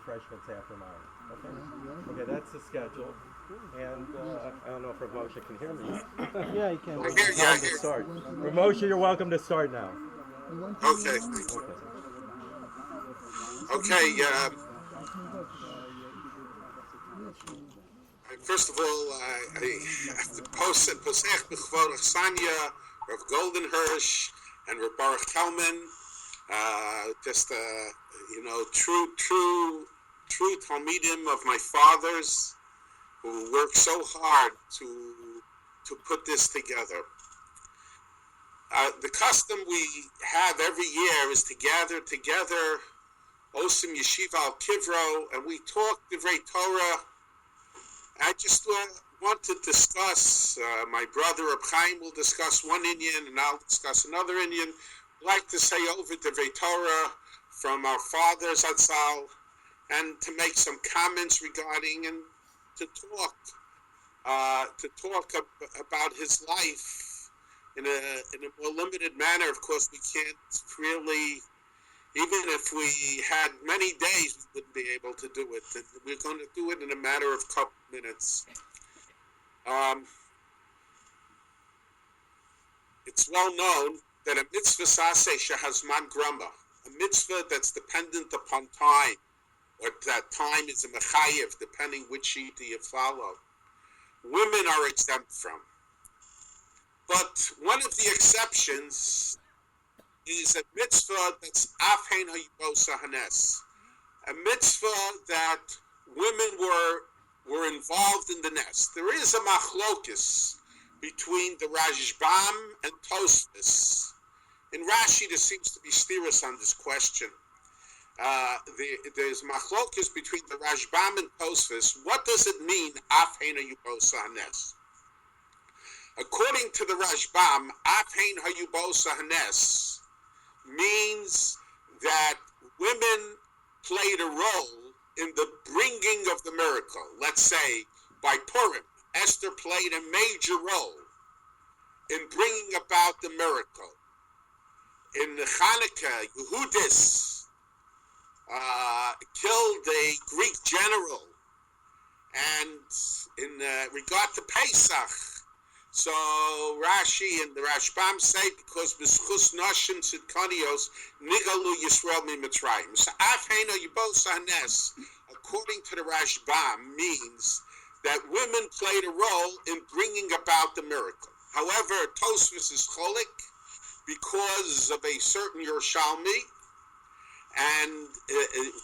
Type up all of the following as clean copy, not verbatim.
refreshments after mine. Okay? Okay, that's the schedule. And I don't know if Ramosha can hear me. Yeah, I can. I hear you. I hear you. Start. Ramosha, you're welcome to start now. Okay. Okay. First of all, I have to post and Posech B'chvorach Sanya, Rav Goldenhirsch, and Rav Baruch Kelman. Just true Talmidim of my fathers, who worked so hard to put this together. The custom we have every year is to gather together, Osim Yeshiva Al Kivro, and we talk Divrei Torah. I just want to discuss, my brother Reb Chaim will discuss one Inyan, and I'll discuss another Inyan. I'd like to say over Divrei Torah from our fathers Atzal, and to make some comments regarding and to talk about his life in a more limited manner. Of course, we can't really, even if we had many days, we wouldn't be able to do it. And we're going to do it in a matter of a couple minutes. It's well known that a mitzvah saseh shehazman grama, a mitzvah that's dependent upon time, or that time is a mechayev, depending which shita you follow, women are exempt from. But one of the exceptions is a mitzvah that's afhein hayibos hanes, a mitzvah that women were involved in the nest. There is a machlokis between the Rashbam and Tosfos. In Rashi, there seems to be stiras on this question. There's machlokis between the Rashbam and Tosfos. What does it mean, afhein hayibos hanes? According to the Rashbam, afhein hayibos hanes means that women played a role in the bringing of the miracle. Let's say by Purim, Esther played a major role in bringing about the miracle. In Hanukkah, Yehudis killed a Greek general, and in regard to Pesach, so Rashi and the Rashbam say because b'schus nashim tzidkanios nigalu Yisrael miMitzrayim. So afhein hayibos hanes, according to the Rashbam, means that women played a role in bringing about the miracle. However, Tosfos is cholik because of a certain Yerushalmi, and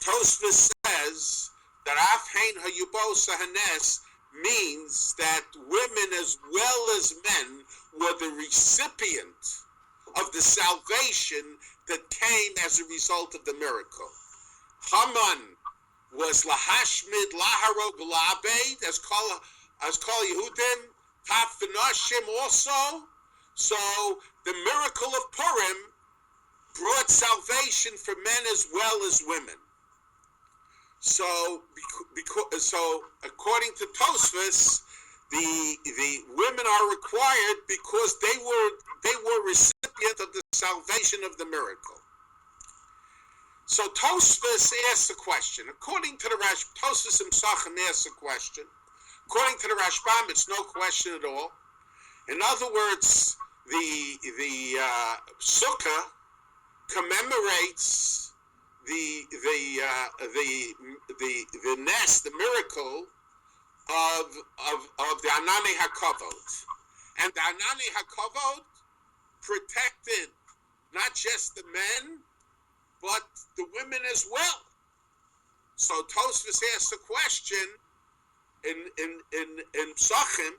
Tosfos says that afhein hayibos hanes means that women as well as men were the recipient of the salvation that came as a result of the miracle. Haman was lahashmid laharog labed as kol Yehudim taf v'nashim also. So the miracle of Purim brought salvation for men as well as women. So according to Tosfos, the women are required because they were recipient of the salvation of the miracle. So Tosfos asks a question. According to the Tosfos himself asks a question. According to the Rashbam, it's no question at all. In other words, the Sukkah commemorates the nest, the miracle of the Anani HaKavod. And the Anani HaKavod protected not just the men, but the women as well. So Tosfos asks a question in Psachim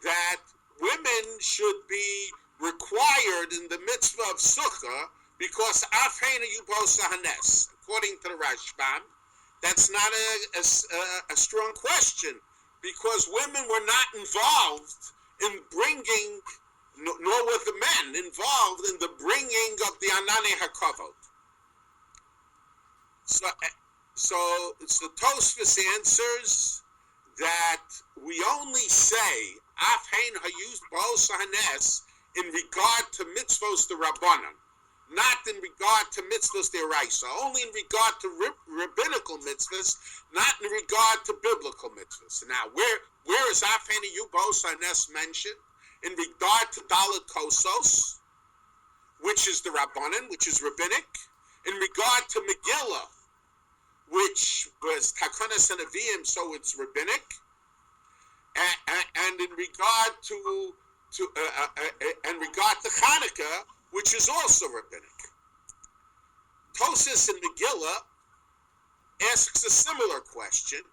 that women should be required in the mitzvah of Sukkah because afhein hayibos hanes. According to the Rashbam, that's not a strong question because women were not involved in bringing, nor were the men involved in the bringing of the Anani HaKavod. So Tosfos answers that we only say afhein hayibos hanes in regard to mitzvos the Rabbanan, not in regard to mitzvahs deraisa, only in regard to rabbinical mitzvahs, not in regard to biblical mitzvahs. Now, where is Afhena Yubos Hanes mentioned? In regard to Dalet Kosos, which is the Rabbanan, which is rabbinic. In regard to Megillah, which was Takonas and Avim, so it's rabbinic. And in regard to Chanukah, which is also rabbinic. Tosas in Megillah asks a similar question,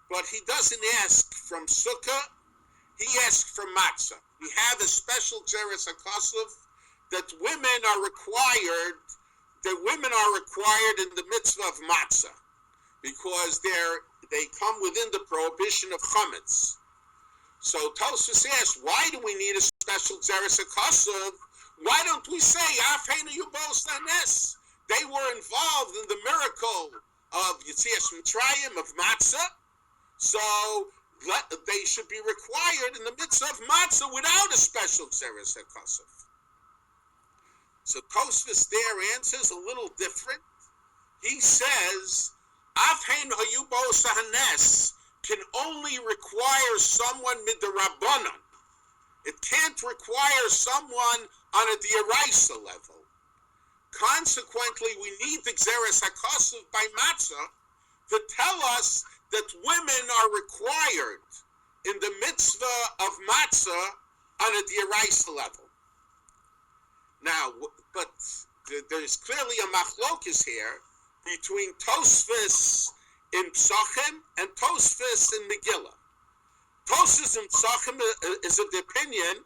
but he doesn't ask from Sukkah, he asks from Matzah. We have a special Jeres HaKosov that women are required in the mitzvah of Matzah, because they come within the prohibition of chametz. So Tosfos asks, why do we need a special Jeres HaKosov? Why don't we say, Afhena Yubos Hanes? They were involved in the miracle of Yetzias Mitzrayim, of Matzah, so they should be required in the mitzvah of Matzah without a special Jeres HaKosov. So Tosfos there answers a little different. He says, Afhen Hayubos Hanes can only require someone midrabanan. It can't require someone on a deraisa level. Consequently, we need the Xeris HaKosov by Matzah to tell us that women are required in the mitzvah of Matzah on a deraisa level. Now, but there's clearly a machlokes here between Tosfos in Psachim and Tosfos in Megillah. Tosfos in Psachim is of the opinion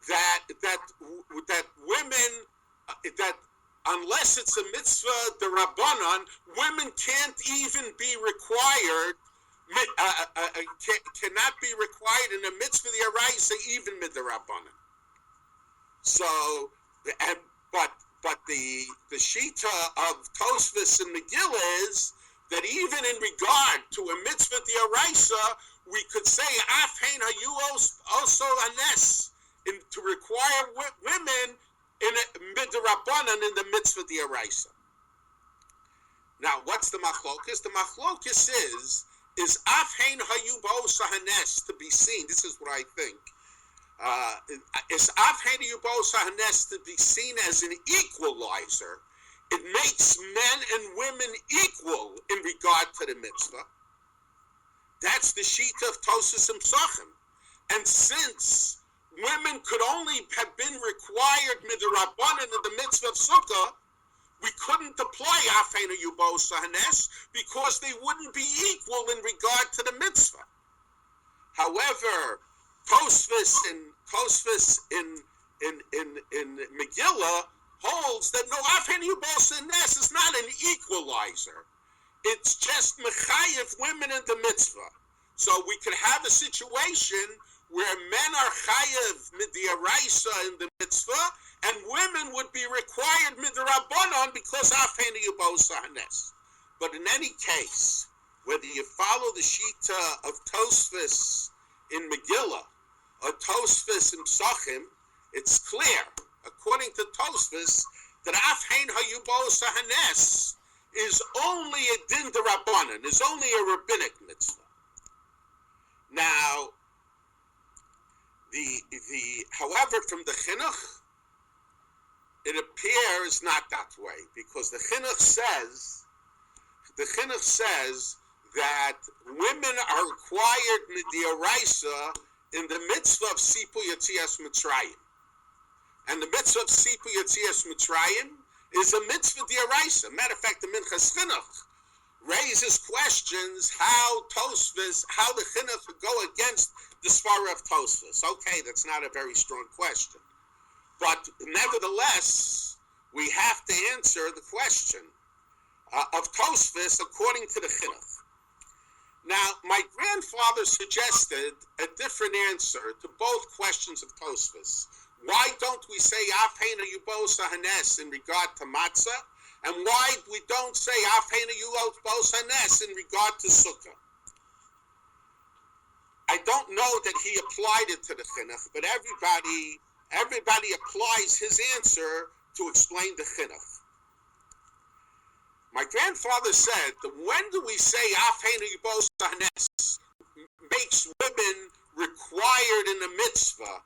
that women, that unless it's a mitzvah derabanan, women can't even be required, cannot be required in a mitzvah deraisa even midrabanan. So, but the shita of Tosfos and Megillah is that even in regard to a mitzvah deraisa, we could say Afhein Hayuos also anes to require women in a midrabanan in the mitzvah deraisa. Now, what's the machlokus? The machlokus is Afhein Hayubos Hanes to be seen. This is what I think. Is Afhein Hayubos Hanes to be seen as an equalizer? It makes men and women equal in regard to the mitzvah. That's the shita of Tosfos and Psachim. And since women could only have been required midrabanan in the mitzvah of Sukkah, we couldn't apply Afhein Hayubos Hanes because they wouldn't be equal in regard to the mitzvah. However, Tosfos in Megillah holds that no, Afhein Hayubos Hanes is not an equalizer. It's just mechayev women in the mitzvah. So we could have a situation where men are chayev midyaraisa in the mitzvah, and women would be required midrabanan because Afhein Hayubos Hanes. But in any case, whether you follow the shita of Tosfos in Megillah or Tosfos in Psachim, it's clear, according to Tosfos, that Afhein Hayubos Hanes is only a din derabanan, is only a rabbinic mitzvah. Now, however, from the chinuch, it appears not that way, because the chinuch says that women are required midioraisa in the mitzvah of Sipu Yetzias Mitzrayim. And the mitzvah of Sipu Yetzias Mitzrayim is a mitzvah d'oraisa. Matter of fact, the Minchas Chinuch raises questions how the Chinuch would go against the Svara of Tosfos. Okay, that's not a very strong question. But nevertheless, we have to answer the question of Tosfos according to the Chinuch. Now, my grandfather suggested a different answer to both questions of Tosfos. Why don't we say Afhein Hayubos Hanes in regard to matzah, and why we don't say Afhein Hayubos Hanes in regard to sukkah? I don't know that he applied it to the chinuch, but everybody applies his answer to explain the chinuch. My grandfather said that when do we say Afheinu Yibos Hanes makes women required in a mitzvah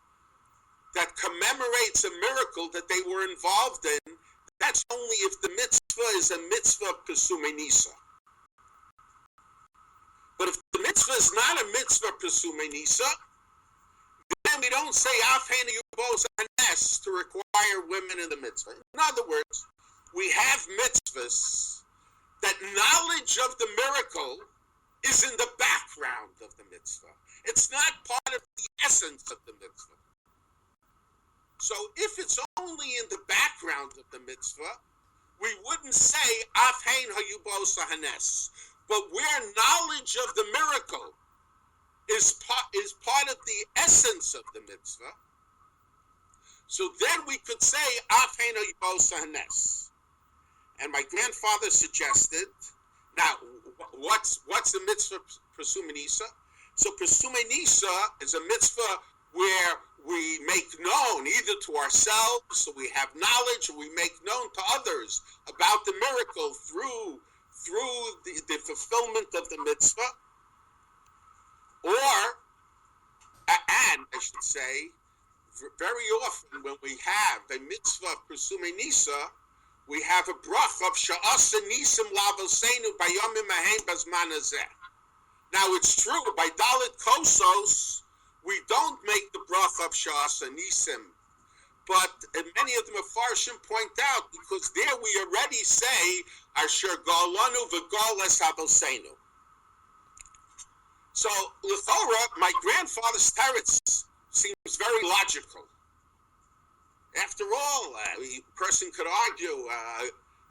that commemorates a miracle that they were involved in, that's only if the mitzvah is a mitzvah Pesumei Nisa. But if the mitzvah is not a mitzvah Pesumei Nisa, then we don't say Afheinu Yibos Hanes to require women in the mitzvah. In other words, we have mitzvahs that knowledge of the miracle is in the background of the mitzvah. It's not part of the essence of the mitzvah. So if it's only in the background of the mitzvah, we wouldn't say Afhein Hayubos Hanes. But where knowledge of the miracle is part of the essence of the mitzvah, so then we could say Afhein Hayubos Hanes. And my grandfather suggested, now, what's the mitzvah Pesumei Nisa? So Pesumei Nisa is a mitzvah where we make known either to ourselves, so we have knowledge, or we make known to others about the miracle through the fulfillment of the mitzvah. Or, and I should say, very often when we have a mitzvah Pesumei Nisa, we have a brach of Sha'asa Nisim Lavosenu Bayomim Ahem Bazman Hazeh. Now it's true, by Dalit Kosos, we don't make the brach of Sha'asa Nisim. But many of the Mefarshim point out, because there we already say, Asher Galanu V'Galas Avosenu. So, L'chora, my grandfather's teretz seems very logical. After all, a person could argue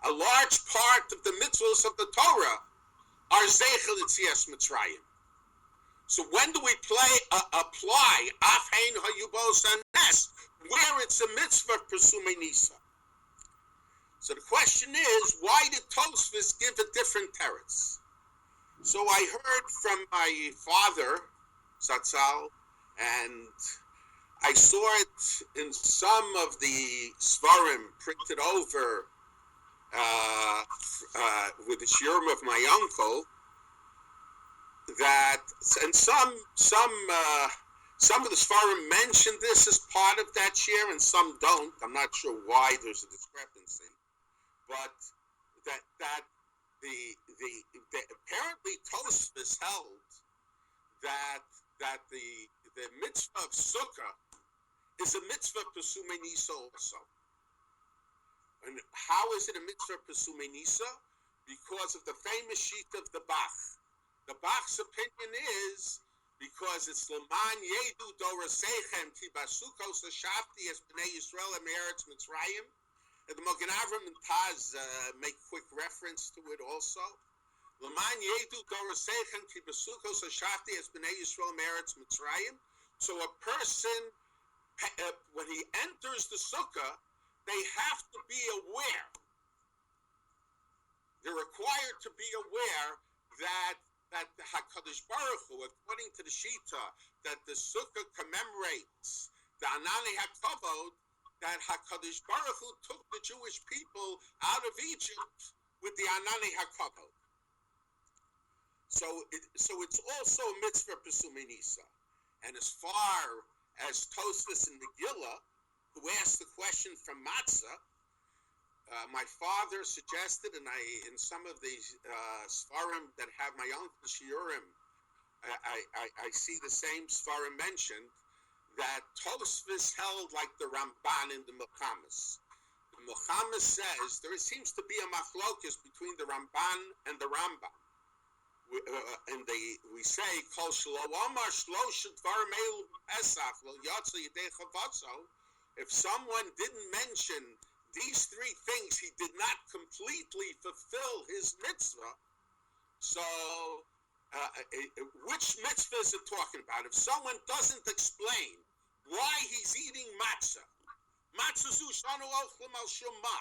a large part of the mitzvahs of the Torah are Zeichel Yitzias Mitzrayim. So when do we apply Afhein Hayubos Hanes, where it's a mitzvah Pesumei Nisa? So the question is, why did Tosfos give a different teretz? So I heard from my father, Zatzal, and I saw it in some of the Svarim printed over with the shiurim of my uncle, that, and some of the Svarim mention this as part of that shiur, and some don't. I'm not sure why there's a discrepancy, but that the apparently Tosfos held that the mitzvah of Sukkah is a mitzvah Pesumei Nisa also. And how is it a mitzvah Pesumei Nisa? Because of the famous sheet of the Bach. The Bach's opinion is because it's L'man Yedu Dorasechem Ki Basukos Hashafti Es Bnei Yisrael Eretz Mitzrayim. And the Magen Avram and Taz make quick reference to it also. L'man Yedu Dorasechem Ki Basukos Hashafti Es Bnei Yisrael Eretz Mitzrayim. So a person, when he enters the sukkah, they have to be aware. They're required to be aware that the HaKadosh Baruch Hu, according to the Shita, that the sukkah commemorates the Anani HaKavod, that HaKadosh Baruch Hu took the Jewish people out of Egypt with the Anani HaKavod. So it's also a mitzvah Pesumei Nisa. And as far as Tosfos and Megillah, who asked the question from Matzah, my father suggested, and in some of these Svarim that have my uncle's shiurim, I see the same Svarim mentioned, that Tosfos held like the Ramban in the Milchamas. The Milchamas says there seems to be a machlokus between the Ramban and the Rambam. We say, Kol Shlo Amar Shlosh Dvarim Elu Pesach Lo Yatsa Yidei Chavatzo. If someone didn't mention these three things, he did not completely fulfill his mitzvah. So, which mitzvah is it talking about? If someone doesn't explain why he's eating matzah, matzah zu shanu ochlim al shumma,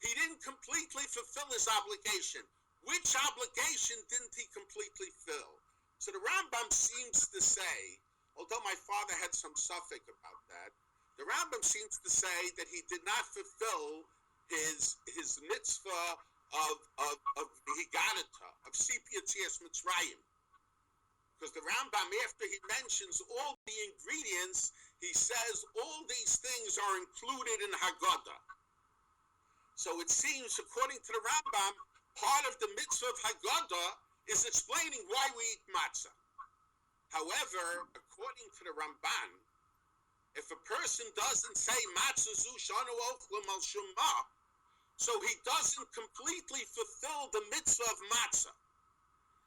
he didn't completely fulfill his obligation. Which obligation didn't he completely fill? So the Rambam seems to say, although my father had some suffix about that The Rambam seems to say that he did not fulfill his mitzvah of Higadata, of Sipiyatzias Mitzrayim. Because the Rambam, after he mentions all the ingredients, he says all these things are included in Haggadah. So it seems, according to the Rambam, part of the mitzvah of Haggadah is explaining why we eat matzah. However, according to the Ramban, if a person doesn't say matzah zu shanu ochlam al shumma, so he doesn't completely fulfill the mitzvah of matzah.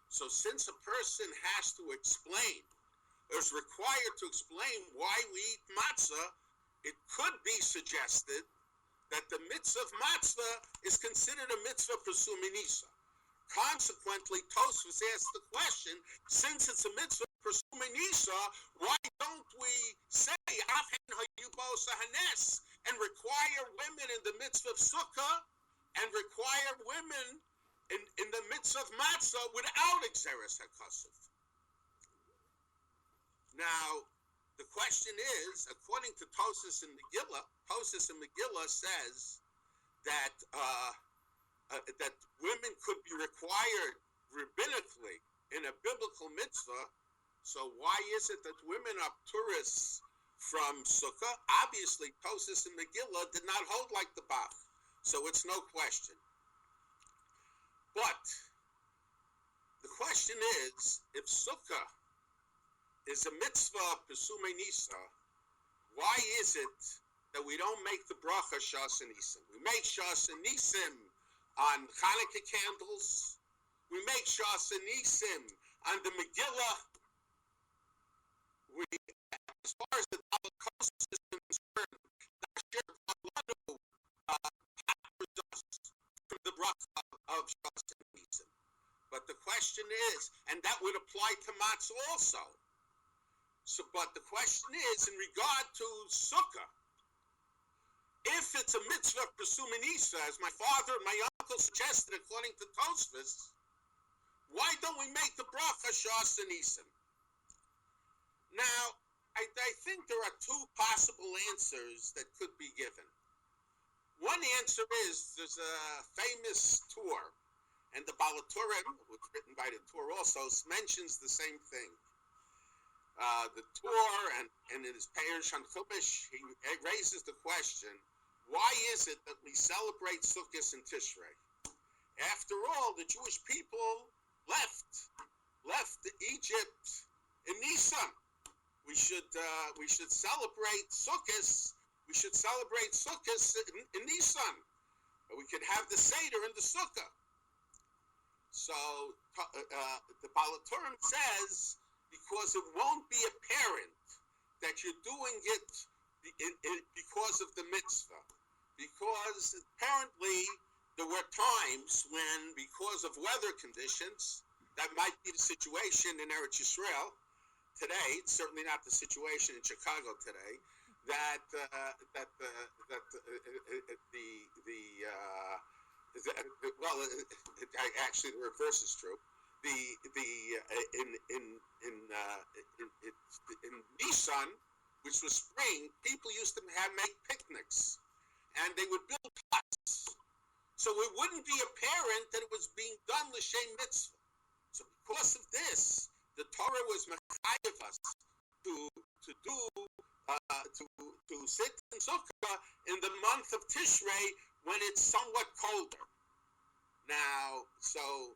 So since a person has to explain, is required to explain why we eat matzah, it could be suggested that the mitzvah of matzah is considered a mitzvah presuminisa. Consequently, Tosfos asks the question, since it's a mitzvah presuminisa, why don't we say Afhen Hayubos Hanes and require women in the mitzvah of sukkah and require women in the mitzvah of matzah without Exeris HaKosov? Now, the question is, according to Tosfos and Megillah says that that women could be required rabbinically in a biblical mitzvah. So why is it that women are tourists from sukkah? Obviously, Tosfos and Megillah did not hold like the Bach, so it's no question. But the question is, if sukkah is a mitzvah pesumei nisa, why is it that we don't make the bracha Shas Nisim? We make Shas Nisim on Hanukkah candles. We make Shas Nisim on the Megillah. We, as far as the Holocaust is concerned, from the bracha of Shas Nisim. But the question is, and that would apply to matzah also. So, but the question is, in regard to sukkah, if it's a mitzvah presuminisa, as my father and my uncle suggested, according to Tosfos, why don't we make the bracha Shas Nisim? Now, I think there are two possible answers that could be given. One answer is there's a famous tour, and the Balaturim, which is written by the tour also, mentions the same thing. The tour and in his Peirush on Chumash, he raises the question, why is it that we celebrate Sukkot in Tishrei? After all, the Jewish people left Egypt in Nisan. We should celebrate Sukkot. We should celebrate Sukkot in Nisan. We could have the Seder in the Sukkah. So the Balaturim says, because it won't be apparent that you're doing it because of the mitzvah. Because apparently there were times when, because of weather conditions, that might be the situation in Eretz Yisrael today. It's certainly not the situation in Chicago today. Actually the reverse is true. In Nisan, which was spring, people used to make picnics, and they would build huts. So it wouldn't be apparent that it was being done l'shem mitzvah. So because of this, the Torah was mechayev us to sit in sukkah in the month of Tishrei when it's somewhat colder. Now, so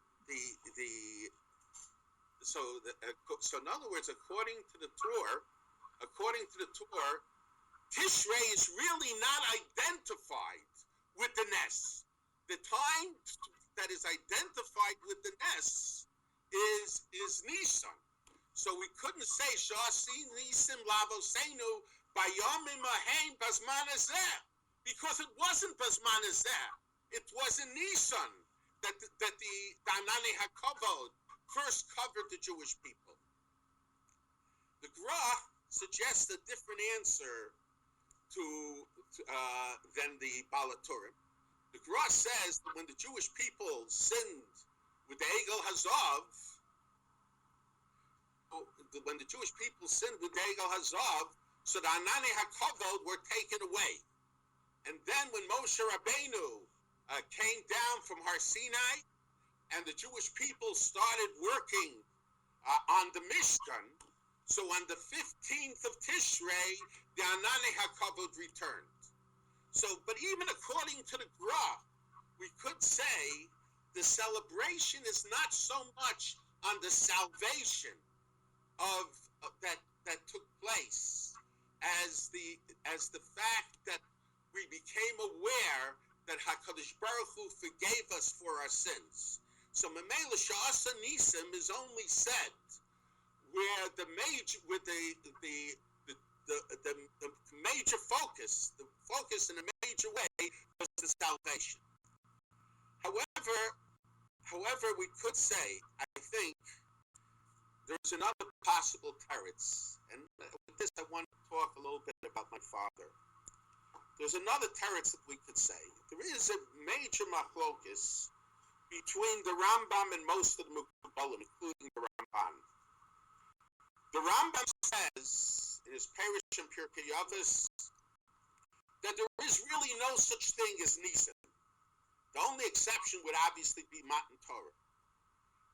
in other words, according to the Torah, Tishrei is really not identified with the Nes. The time that is identified with the Nes is Nisan. So we couldn't say Shasi Nisim Lavosenu Bayomim Ahain Bazman Azeh, because it wasn't Bazman Azeh. It was in Nisan that the Danani HaKavod first covered the Jewish people. The Gra suggests a different answer than the Balaturim. The Gra says that when the Jewish people sinned with the Egel Hazav, So the Anani HaKavod were taken away. And then when Moshe Rabbeinu came down from Har Sinai, and the Jewish people started working on the Mishkan, so on the 15th of Tishrei, the Anani HaKavod returned. So, but even according to the Gra, we could say the celebration is not so much on the salvation of that took place as the fact that we became aware that HaKadosh Baruch Hu forgave us for our sins. So Memela Sha'asa Nisim is only said where the major major focus in a major way was the salvation. However, we could say, I think, there's another possible teretz, and with this I want to talk a little bit about my father. There's another teretz that we could say. There is a major machlokus between the Rambam and most of the Mekubalim, including the Ramban. The Rambam says in his Perish and Pirkei Avos that there is really no such thing as Nisan. The only exception would obviously be Matan Torah.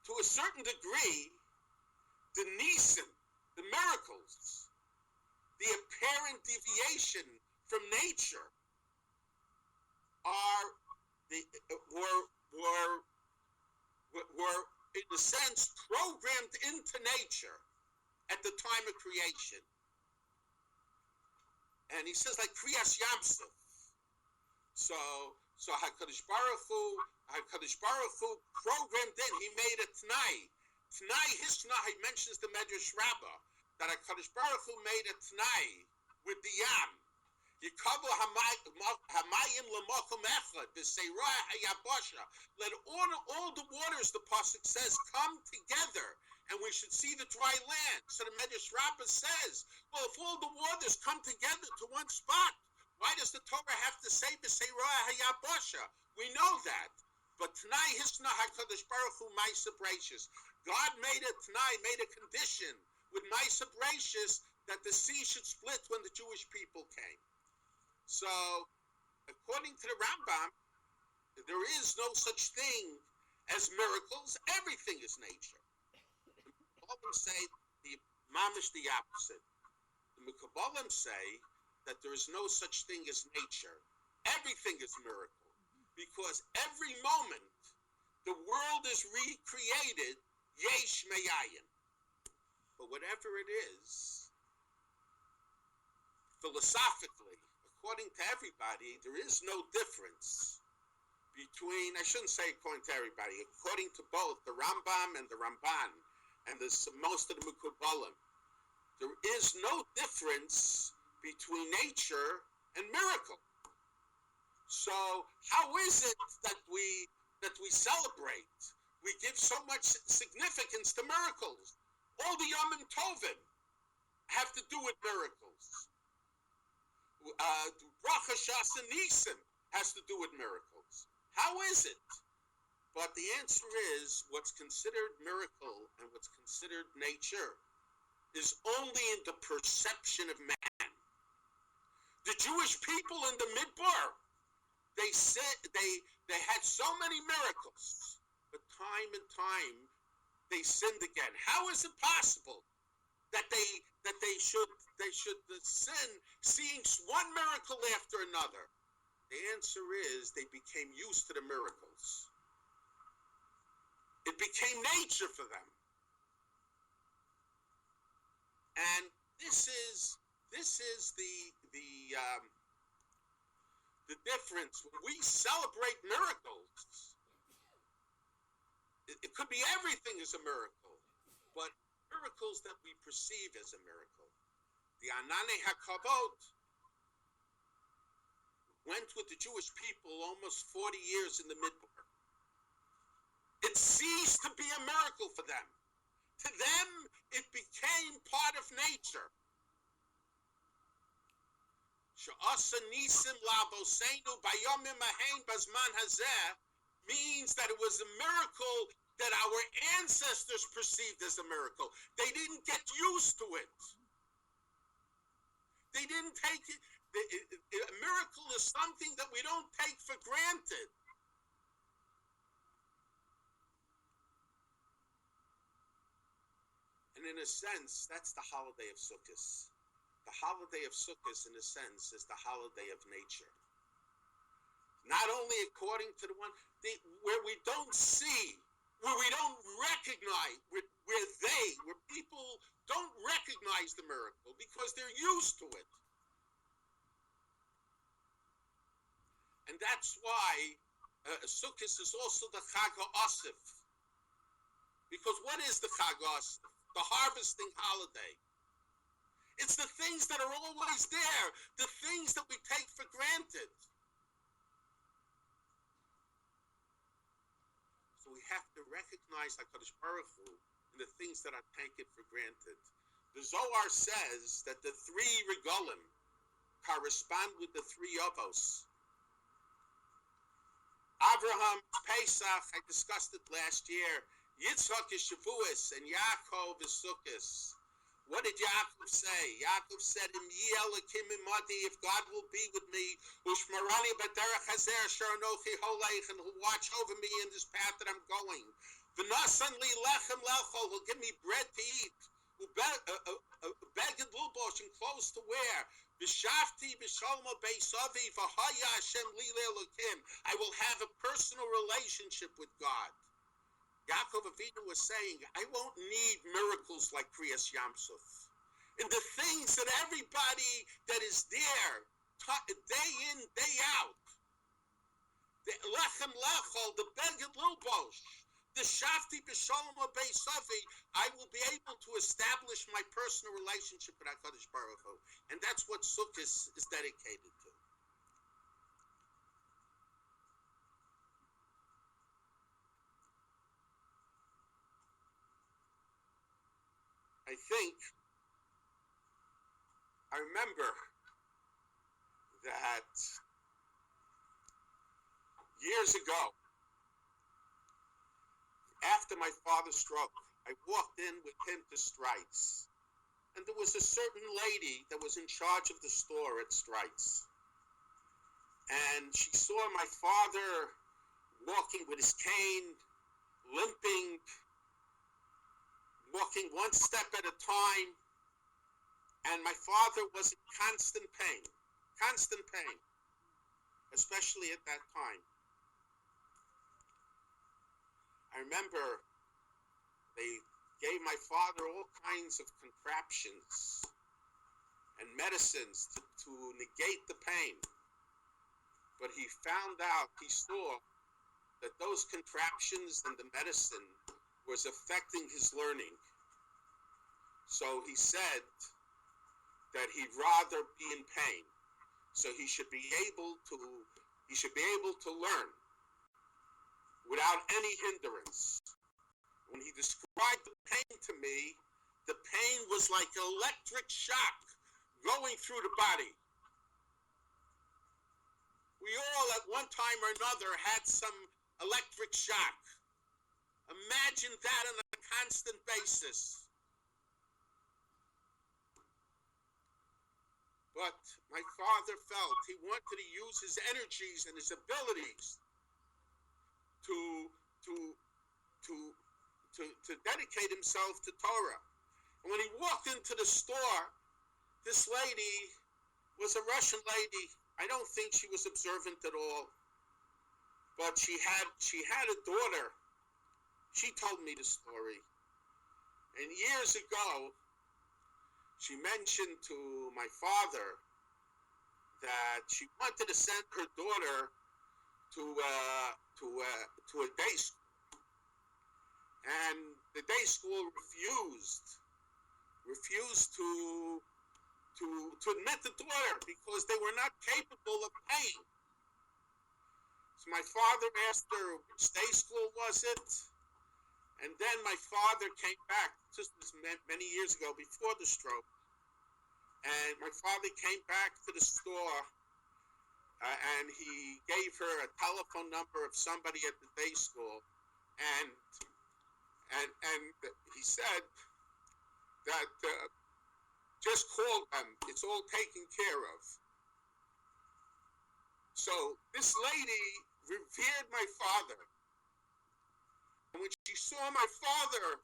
To a certain degree, the Nisan, the miracles, the apparent deviation from nature were in a sense programmed into nature at the time of creation. And he says like Kriyas Yamsuf. So HaKadosh Baruch Hu programmed in, he made a T'nai. His T'nai, he mentions the Medrash Rabbah, that HaKadosh Baruch Hu made a T'nai with the Yam. Yikabu hamayim l'mokum echad v'seirah hayabasha. Let all the waters, the pasuk says, come together, and we should see the dry land. So the Medrash Rabbah says, well, if all the waters come together to one spot, why does the Torah have to say v'seirah hayabasha? We know that. But T'nai Hisna HaKadosh Baruch Hu Ma'aseh Bereishis. God made a T'nai, made a condition with Ma'aseh Bereishis that the sea should split when the Jewish people came. So, according to the Rambam, there is no such thing as miracles. Everything is nature. The Mekubalim say the mamish the opposite. The Mekubalim say that there is no such thing as nature. Everything is miracle, because every moment the world is recreated. Yesh meyayin. But whatever it is, philosophically, according to everybody, there is no difference between, I shouldn't say according to everybody, according to both the Rambam and the Ramban, and most of the Mekubalim, there is no difference between nature and miracle. So how is it that we celebrate? We give so much significance to miracles. All the Yom Tovim have to do with miracles. Bracha Shasa Nisim has to do with miracles. How is it? But the answer is, what's considered miracle and what's considered nature is only in the perception of man. The Jewish people in the Midbar, they said they had so many miracles, but time and time they sinned again. How is it possible that they should sin, seeing one miracle after another? The answer is they became used to the miracles. It became nature for them. And this is the difference. When we celebrate miracles, it could be everything is a miracle, but miracles that we perceive as a miracle. The Anani HaKavod went with the Jewish people almost 40 years in the Midbar. It ceased to be a miracle for them. To them, it became part of nature. She'asa nisim la'avoseinu bayomim ahein bazman hazeh means that it was a miracle that our ancestors perceived as a miracle. They didn't get used to it. They didn't take it. A miracle is something that we don't take for granted. And in a sense, that's the holiday of Sukkot. The holiday of Sukkot, in a sense, is the holiday of nature. Not only according to the one, where we don't see, where we don't recognize, where people don't recognize the miracle because they're used to it. And that's why Sukkot is also the Chag HaAsif. Because what is the Chag HaAsif? The harvesting holiday. It's the things that are always there, the things that we take for granted. So we have to recognize HaKadosh Baruch Hu in the things that are taken for granted. The Zohar says that the three regalim correspond with the three Avos. Abraham, Pesach, I discussed it last year. Yitzchak is Shavuos and Yaakov is Sukkot. What did Yaakov say? Yaakov said, if God will be with me, Ushmarani b'derech hazer asher anochi holeich, and he'll watch over me in this path that I'm going. V'nasan li lechem lechol, he'll give me bread to eat. Beged lubosh, and clothes to wear. V'shavti b'shalom beis avi v'haya Hashem li le'elokim. I will have a personal relationship with God. Yaakov Avinu was saying, I won't need miracles like Kriyas Yamsuf. And the things that everybody that is there, day in, day out, the lechem lechol, the beged lubosh, the shafti b'shalom beis avi, I will be able to establish my personal relationship with HaKadosh Baruch Hu. And that's what Sukkot is dedicated to. I remember that years ago, after my father's stroke, I walked in with him to Strites. And there was a certain lady that was in charge of the store at Strites. And she saw my father walking with his cane, limping, walking one step at a time, and my father was in constant pain, especially at that time. I remember they gave my father all kinds of contraptions and medicines to negate the pain, but he found out, he saw that those contraptions and the medicine was affecting his learning. So he said that he'd rather be in pain. So he should be able to learn without any hindrance. When he described the pain to me, the pain was like an electric shock going through the body. We all at one time or another had some electric shock. Imagine that on a constant basis. But my father felt he wanted to use his energies and his abilities to dedicate himself to Torah. And when he walked into the store, this lady was a Russian lady. I don't think she was observant at all, but she had a daughter. She told me the story. And years ago, she mentioned to my father that she wanted to send her daughter to a day school. And the day school refused to admit the daughter because they were not capable of paying. So my father asked her which day school was it, and then my father came back. This was many years ago, before the stroke, and my father came back to the store, and he gave her a telephone number of somebody at the day school, and he said that Just call them. It's all taken care of. So this lady revered my father. And when she saw my father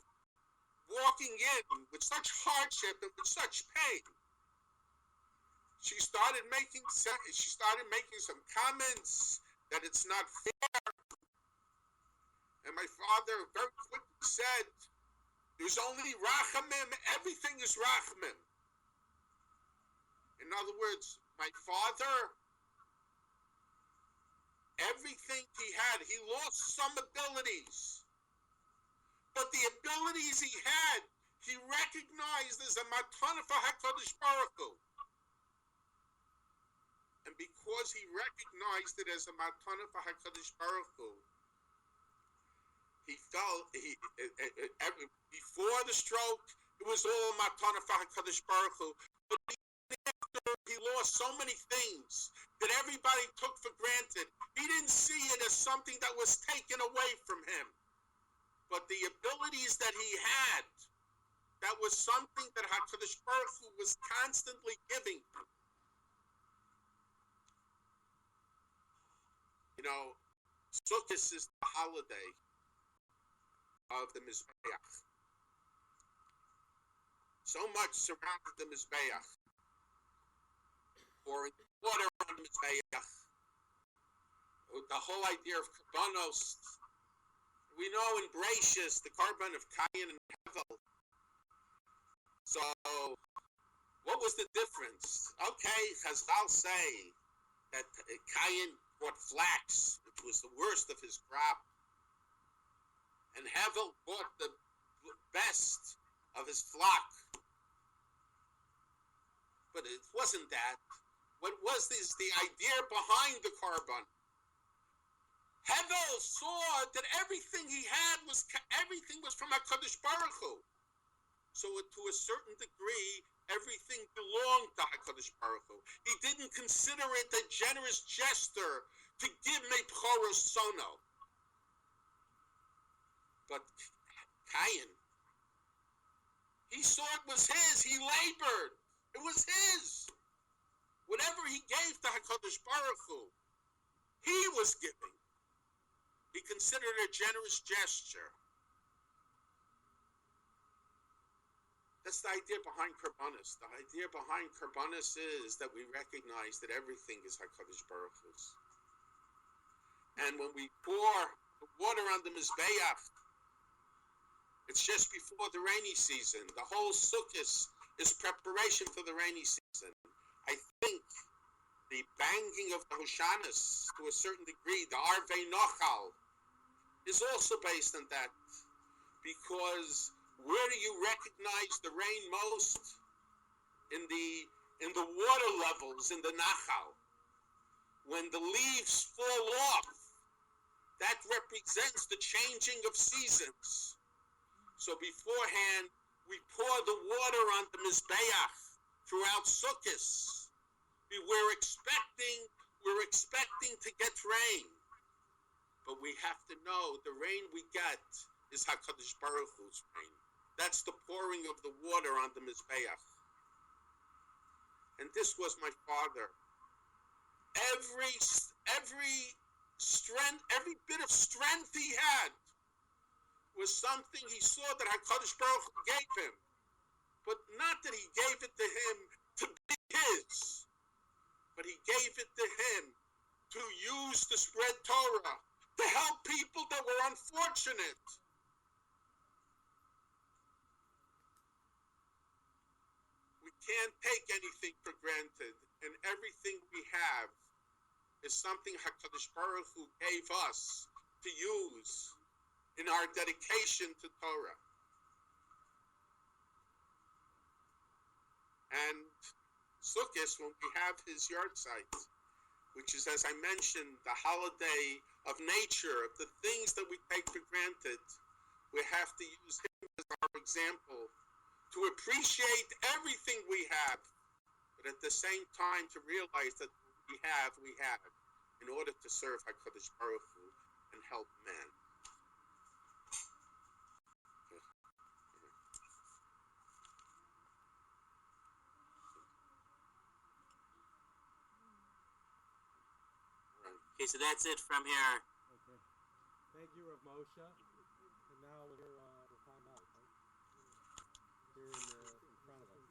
walking in with such hardship and with such pain, she started making some comments that it's not fair. And my father very quickly said, there's only rachamim, everything is rachamim. In other words, my father, everything he had, he lost some abilities. But the abilities he had, he recognized as a matana for HaKadosh Baruch Hu. And because he recognized it as a matana for HaKadosh Baruch Hu, he felt, before the stroke, it was all matana for HaKadosh Baruch Hu. But after he lost so many things that everybody took for granted, he didn't see it as something that was taken away from him. But the abilities that he had, that was something that HaKadosh Baruch Hu was constantly giving him. You know, Sukkot is the holiday of the Mizbeach. So much surrounded the Mizbeach. Pouring water on the Mizbeach. The whole idea of Karbanos. We know in Bracious, the carbon of Cain and Hevel. So, what was the difference? Okay, Chazal say that Cain brought flax, which was the worst of his crop. And Hevel brought the best of his flock. But it wasn't that. What was this? The idea behind the carbon. Hevel saw that everything he had was from HaKadosh Baruch Hu. So to a certain degree, everything belonged to HaKadosh Baruch Hu. He didn't consider it a generous gesture to give me Bchoros Sono. But Cain, he saw it was his. He labored. It was his. Whatever he gave to HaKadosh Baruch Hu, he was giving. He considered it a generous gesture. That's the idea behind Karbanis. The idea behind Karbanis is that we recognize that everything is HaKadosh Baruch Hu's. And when we pour the water on the Mizbeach, it's just before the rainy season. The whole Sukkot is preparation for the rainy season. I think the banging of the Hoshanas, to a certain degree, the Arvei Nochal, is also based on that. Because where do you recognize the rain most? In the water levels, in the Nachal. When the leaves fall off, that represents the changing of seasons. So beforehand, we pour the water on the Mizbeach throughout Sukkot. We're expecting to get rain. But we have to know the rain we get is HaKadosh Baruch Hu's rain. That's the pouring of the water on the Mizbeach. And this was my father. Every strength, every bit of strength he had was something he saw that HaKadosh Baruch Hu gave him. But not that he gave it to him to be his, but he gave it to him to use to spread Torah, to help people that were unfortunate. We can't take anything for granted, and everything we have is something HaKadosh Baruch Hu gave us to use in our dedication to Torah. And Sukkot, when we have his yard site, which is, as I mentioned, the holiday of nature, of the things that we take for granted, we have to use him as our example to appreciate everything we have, but at the same time to realize that we have in order to serve HaKadosh Baruch Hu and help man. Okay, so that's it from here. Okay. Thank you, Rav Moshe. And now we're time out, right? Here in front of us.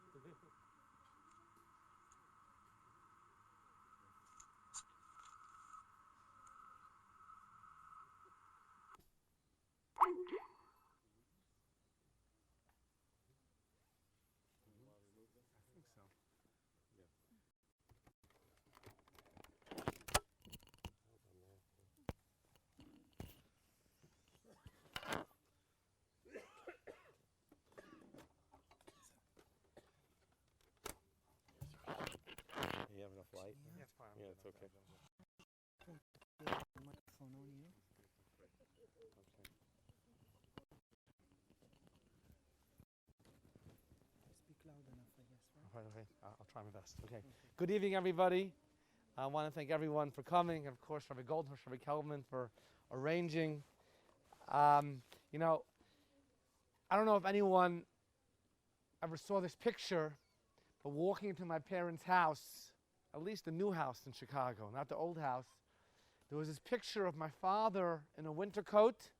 You have enough light? Yeah, it's fine. Yeah, it's okay. Microphone on you. Speak loud enough, I guess, right? Okay. I'll try my best. Okay. Good evening, everybody. I want to thank everyone for coming, and of course, Rabbi Goldberg, Rabbi Kelman for arranging. You know, I don't know if anyone ever saw this picture, but walking into my parents' house, at least the new house in Chicago, not the old house, there was this picture of my father in a winter coat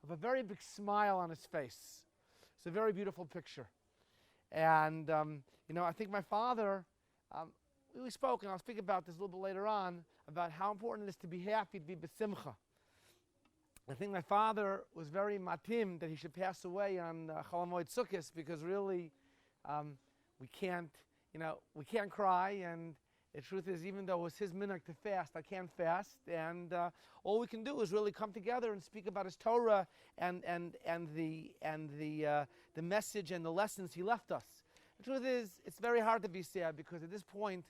with a very big smile on his face. It's a very beautiful picture. And, you know, I think my father, we spoke, and I'll speak about this a little bit later on, about how important it is to be happy, to be besimcha. I think my father was very matim that he should pass away on Chol HaMoed Sukkos, because really we can't cry, and the truth is, even though it was his minhag to fast, I can't fast, and all we can do is really come together and speak about his Torah and the message and the lessons he left us. The truth is, it's very hard to be sad, because at this point,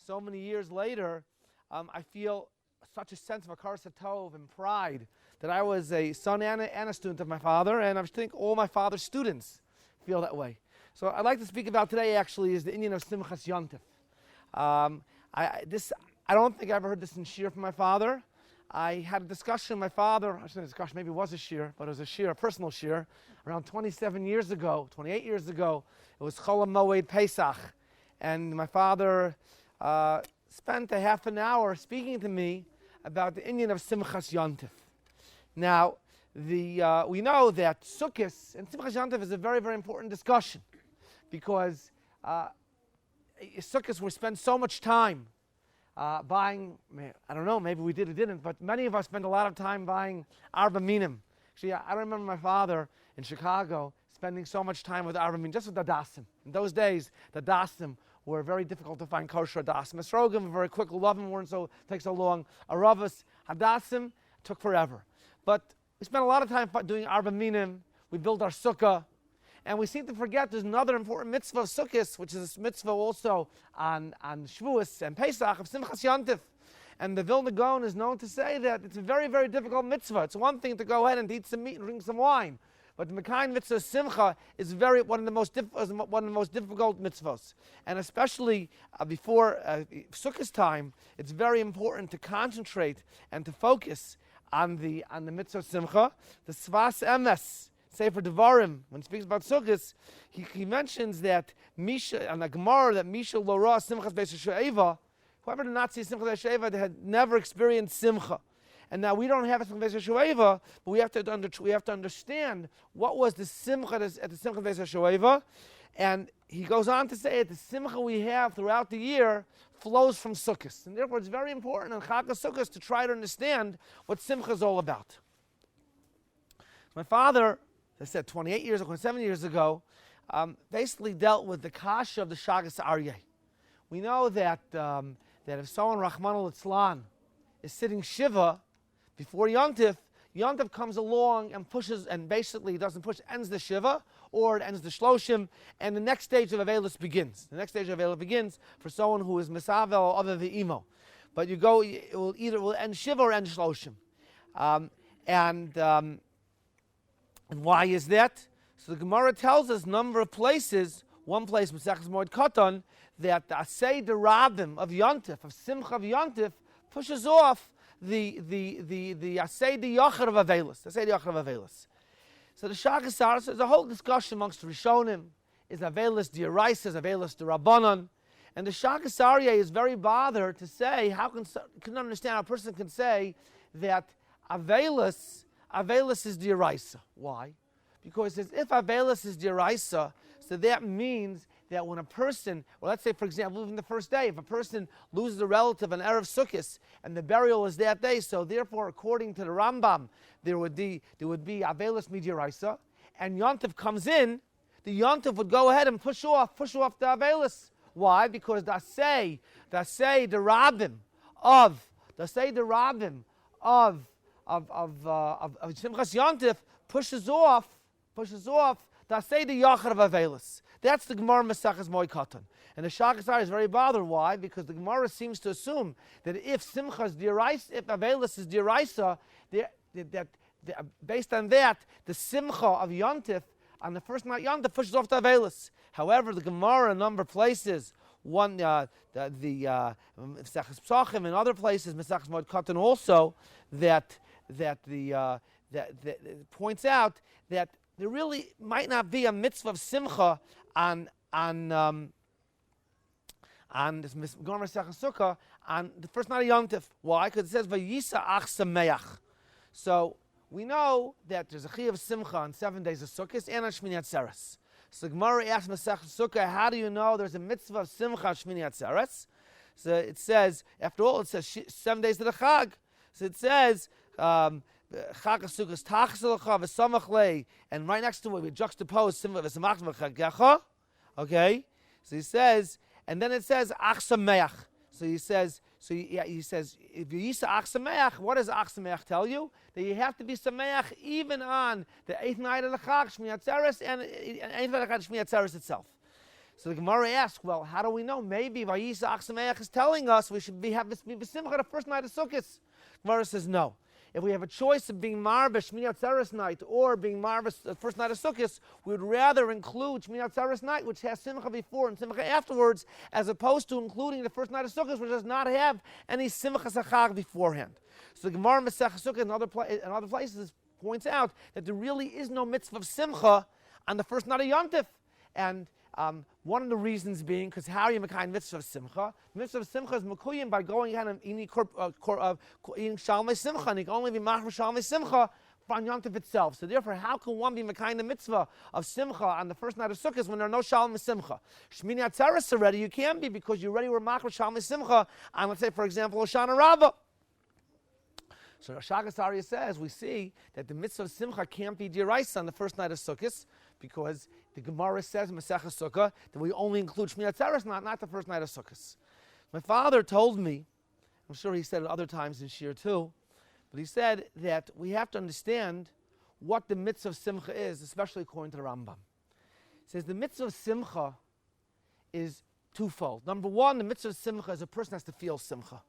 so many years later, I feel such a sense of hakaras hatov and pride that I was a son and a student of my father, and I think all my father's students feel that way. So I'd like to speak about today actually is the inyan of Simchas Yontif. I don't think I ever heard this in shir from my father. I had a discussion with my father, I shouldn't say discussion, maybe it was a shir, but it was a shir, a personal shir, around 28 years ago. It was Chol HaMoed Pesach. And my father spent a half an hour speaking to me about the inyan of Simchas Yontif. Now, we know that Sukkos and Simchas Yontif is a very, very important discussion, because Sukkos we spend so much time buying, I don't know, maybe we did or didn't, but many of us spend a lot of time buying arba minim. Actually, I remember my father in Chicago spending so much time with arba minim, just with the dasim. In those days, the dasim were very difficult to find kosher dasim. Esrogim were very quick, lovim weren't take so long. Aravas, hadasim took forever. But we spent a lot of time doing arba minim. We built our sukkah. And we seem to forget there's another important mitzvah of Sukkos, which is a mitzvah also on Shavuos and Pesach of Simchas Yontif. And the Vilna Gaon is known to say that it's a very, very difficult mitzvah. It's one thing to go ahead and eat some meat and drink some wine, but the Mekayim mitzvah of Simcha is one of the most difficult mitzvahs. And especially before Sukkos time, it's very important to concentrate and to focus on the mitzvah of Simcha. The Svas Emes, Sefer Devarim, when he speaks about Sukkos, he mentions that Misha, and the Gemara, that Misha lo ra Simchas Beis HaShoeva, whoever did not see Simchas Beis HaShoeva, they had never experienced Simcha. And now we don't have a Simchas Beis HaShoeva, but we have to understand what was the Simcha at the Simchas Beis HaShoeva. And he goes on to say that the Simcha we have throughout the year flows from Sukkos. And therefore it's very important in Chag Sukkos to try to understand what Simcha is all about. My father, I said 27 years ago, basically dealt with the kasha of the Shagas Aryeh. We know that if someone, Rachmana litzlan, is sitting Shiva before Yontif, Yontif comes along and pushes, and basically doesn't push, ends the Shiva, or it ends the Shloshim, and the next stage of Avelis begins. The next stage of Avelis begins for someone who is Mesavel or other Ve'imo. But it will end Shiva or end Shloshim. And why is that? So the Gemara tells us a number of places. One place, Mesechus Moed Katan, that the Asay Derabim of Yontif, of Simcha of Yontif, pushes off the Asay Yachar of Avelis. Asay Yachar of Avelis. So the Shagas Aryeh, there's a whole discussion amongst the Rishonim. Is Avelis D'Oraisa, is Avelis D'Rabbanan? And the Shakas Aryeh is very bothered to say, can understand how a person can say that Avelis is Diraisa. Why? Because if Avelis is Diraisa, so that means that when a person, well, let's say, for example, even the first day, if a person loses a relative on Erev Sukkot and the burial is that day, so therefore, according to the Rambam, there would be Avelis Midiraisa, and Yontif comes in, the Yontif would go ahead and push off the Avelis. Why? Because the Rabbim of Simchas Yontif pushes off the Yachar of Avelis. That's the Gemara Mesachas Moikatan. And the Shakas Aryeh is very bothered. Why? Because the Gemara seems to assume that if Avelis is Diraisa, based on that, the Simcha of Yontif on the first night Yontif pushes off the Avelis. However, the Gemara in a number of places, the Mesachas Psachim and other places, Mesachas Moikatan also, that points out that there really might not be a mitzvah of simcha on this Gemara Masechah Sukkah on the first night of Yom Tov. Why? Because it says Vayisa Ach Sameach. So we know that there's a chiyuv of simcha on 7 days of Sukkot and on Shmini Atzeres. So the Gemara asks Masechah Sukkah, how do you know there's a mitzvah of simcha on Shmini Atzeres? So it says, after all, it says 7 days of the Chag. So it says. Chag HaSukkos Tachzelecha v'Samach Lei, and right next to it we juxtapose Simcha v'Samach v'Chagecha. Okay, so he says, and then it says Ach Sameach. So he says, if you use Ach Sameach, what does Ach Sameach tell you? That you have to be Sameach even on the 8th night of the Chag Shmini Atzeres and 8th night of the Chag Shmini Atzeres itself. So the Gemara asks, well, how do we know? Maybe Vayisa Ach Sameach is telling us we should have this Simcha the first night of Sukkot. Gemara says no. If we have a choice of being Marvish Shmini Atzeres night or being Marvish the first night of Sukkot, we would rather include Shmini Atzeres night, which has Simcha before and Simcha afterwards, as opposed to including the first night of Sukkot, which does not have any Simcha Sachag beforehand. So the Gemara Masechah Sukkot in other places points out that there really is no mitzvah of Simcha on the first night of Yom Tov. And one of the reasons being, because how are you Mekayim mitzvah of Simcha? Mitzvah of Simcha is Mekuyim by going ahead and eating Shalmei Simcha, and you can only be Machmer Shalmei Simcha on Yom Tov itself. So therefore, how can one be Mekayim the mitzvah of Simcha on the first night of Sukkot when there are no Shalmei Simcha? Shmini Atzeres already you can be, because you already were Machmer Shalmei Simcha on, let's say, for example, Hoshana Rabbah. So Shakas Aryeh says, we see that the mitzvah of Simcha can't be Diraisa on the first night of Sukkot, because the Gemara says in Masechah Sukkah that we only include Shmini Atzeres, not the first night of Sukkot. My father told me, I'm sure he said it other times in Shir too, but he said that we have to understand what the mitzvah of Simcha is, especially according to the Rambam. He says the mitzvah of Simcha is twofold. Number one, the mitzvah of Simcha is a person has to feel Simcha.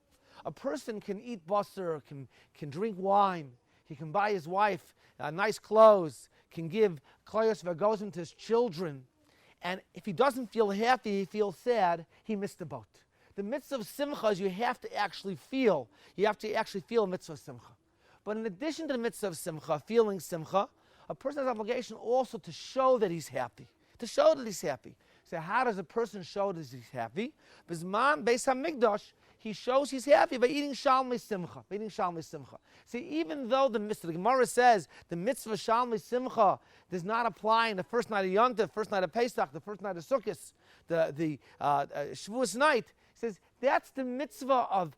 A person can eat basar, can drink wine, he can buy his wife nice clothes, can give klayos v'agozim to his children, and if he doesn't feel happy, he feels sad, he missed the boat. The mitzvah of Simcha is you have to actually feel. You have to actually feel a mitzvah of Simcha. But in addition to the mitzvah of Simcha, feeling Simcha, a person has obligation also to show that he's happy. To show that he's happy. So how does a person show that he's happy? Bizman Beis HaMikdash, he shows he's happy by eating Shalmei Simcha. See, even though the Gemara says the mitzvah Shalmei Simcha does not apply in the first night of Yom Tov, first night of Pesach, the first night of Sukkot, the Shavuos night, says that's the mitzvah of